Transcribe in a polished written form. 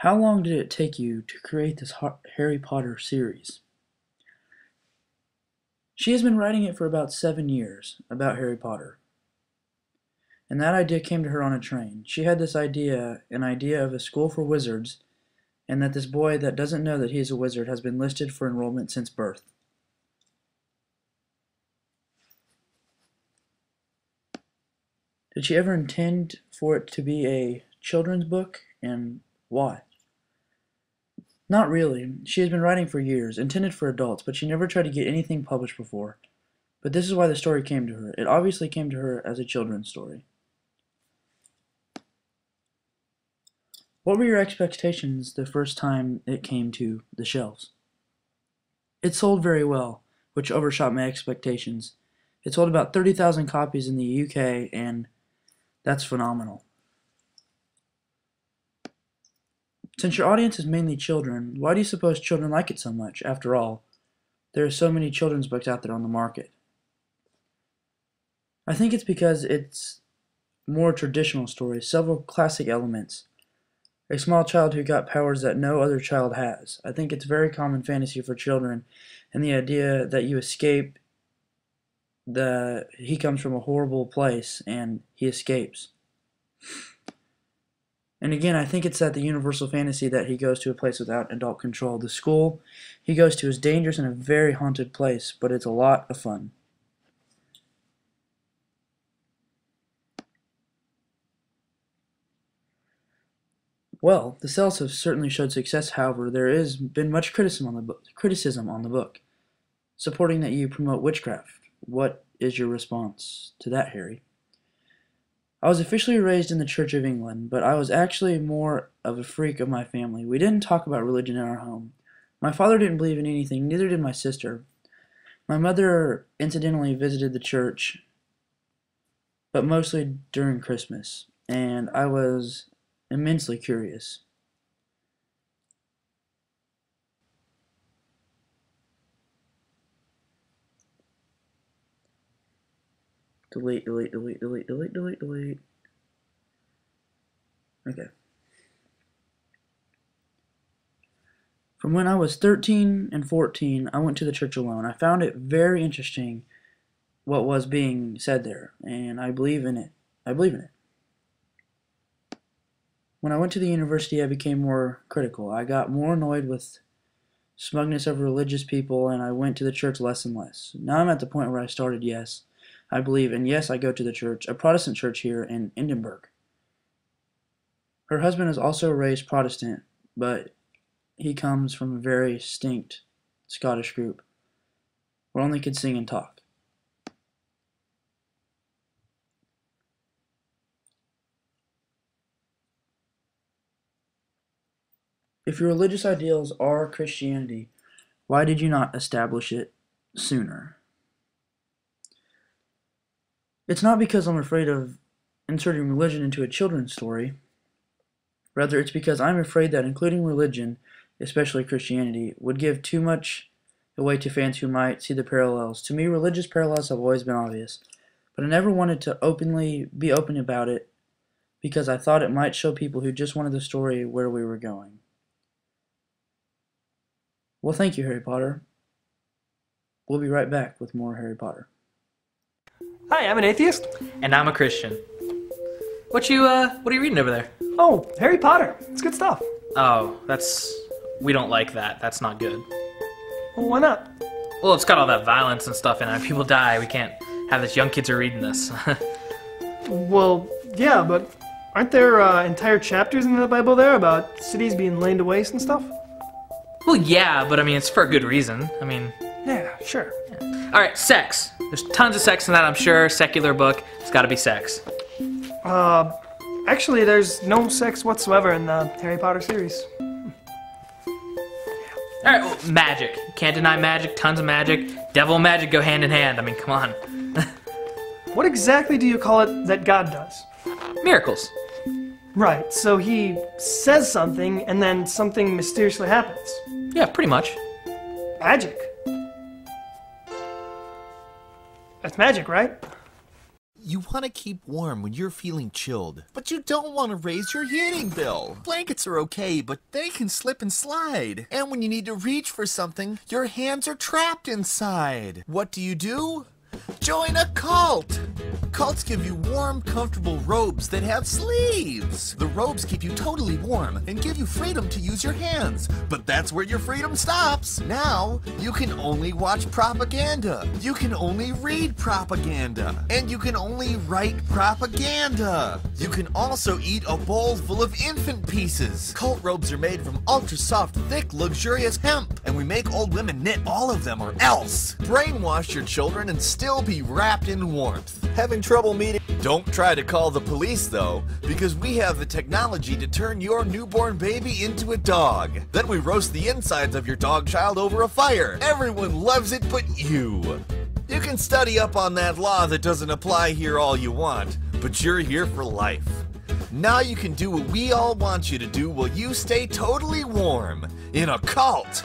How long did it take you to create this Harry Potter series? She has been writing it for about 7 years, about Harry Potter. And that idea came to her on a train. She had this idea, an idea of a school for wizards, and that this boy that doesn't know that he is a wizard has been listed for enrollment since birth. Did she ever intend for it to be a children's book, and why? Not really. She has been writing for years, intended for adults, but she never tried to get anything published before. But this is why the story came to her. It obviously came to her as a children's story. What were your expectations the first time it came to the shelves? It sold very well, which overshot my expectations. It sold about 30,000 copies in the UK, and that's phenomenal. Since your audience is mainly children, why do you suppose children like it so much? After all, there are so many children's books out there on the market. I think it's because it's more traditional stories, several classic elements. A small child who got powers that no other child has. I think it's very common fantasy for children, and the idea that you escape, he comes from a horrible place and he escapes. And again, I think it's that the universal fantasy that he goes to a place without adult control. The school he goes to is dangerous and a very haunted place, but it's a lot of fun. Well, the sales have certainly showed success. However, there has been much criticism on the book, supporting that you promote witchcraft. What is your response to that, Harry? I was officially raised in the Church of England, but I was actually more of a freak of my family. We didn't talk about religion in our home. My father didn't believe in anything, neither did my sister. My mother incidentally visited the church, but mostly during Christmas, and I was immensely curious. Delete. Okay. From when I was 13 and 14, I went to the church alone. I found it very interesting what was being said there, and I believe in it. When I went to the university, I became more critical. I got more annoyed with smugness of religious people, and I went to the church less and less. Now I'm at the point where I started, yes, I believe, and yes, I go to the church, a Protestant church here in Edinburgh. Her husband is also raised Protestant, but he comes from a very distinct Scottish group where only could sing and talk. If your religious ideals are Christianity, why did you not establish it sooner? It's not because I'm afraid of inserting religion into a children's story. Rather, it's because I'm afraid that including religion, especially Christianity, would give too much away to fans who might see the parallels. To me, religious parallels have always been obvious, but I never wanted to be open about it because I thought it might show people who just wanted the story where we were going. Well, thank you, Harry Potter. We'll be right back with more Harry Potter. Hi, I'm an atheist. And I'm a Christian. What are you reading over there? Oh, Harry Potter. It's good stuff. Oh, we don't like that. That's not good. Well, why not? Well, it's got all that violence and stuff in it. People die. We can't have this. Young kids are reading this. Well, yeah, but aren't there entire chapters in the Bible there about cities being laid to waste and stuff? Well, yeah, but I mean, it's for a good reason. I mean... Yeah, sure. Yeah. Alright, sex. There's tons of sex in that, I'm sure. Secular book. It's gotta be sex. Actually, there's no sex whatsoever in the Harry Potter series. Alright, well, magic. Can't deny magic. Tons of magic. Devil and magic go hand in hand. I mean, come on. What exactly do you call it that God does? Miracles. Right, so he says something, and then something mysteriously happens. Yeah, pretty much. Magic. That's magic, right? You want to keep warm when you're feeling chilled, but you don't want to raise your heating bill. Blankets are okay, but they can slip and slide. And when you need to reach for something, your hands are trapped inside. What do? Join a cult! Cults give you warm, comfortable robes that have sleeves. The robes keep you totally warm and give you freedom to use your hands. But that's where your freedom stops. Now, you can only watch propaganda. You can only read propaganda. And you can only write propaganda. You can also eat a bowl full of infant pieces. Cult robes are made from ultra-soft, thick, luxurious hemp. And we make old women knit all of them or else. Brainwash your children and still be wrapped in warmth. Having trouble meeting? Don't try to call the police though, because we have the technology to turn your newborn baby into a dog. Then we roast the insides of your dog child over a fire. Everyone loves it but you. You can study up on that law that doesn't apply here all you want, but you're here for life. Now you can do what we all want you to do while you stay totally warm in a cult.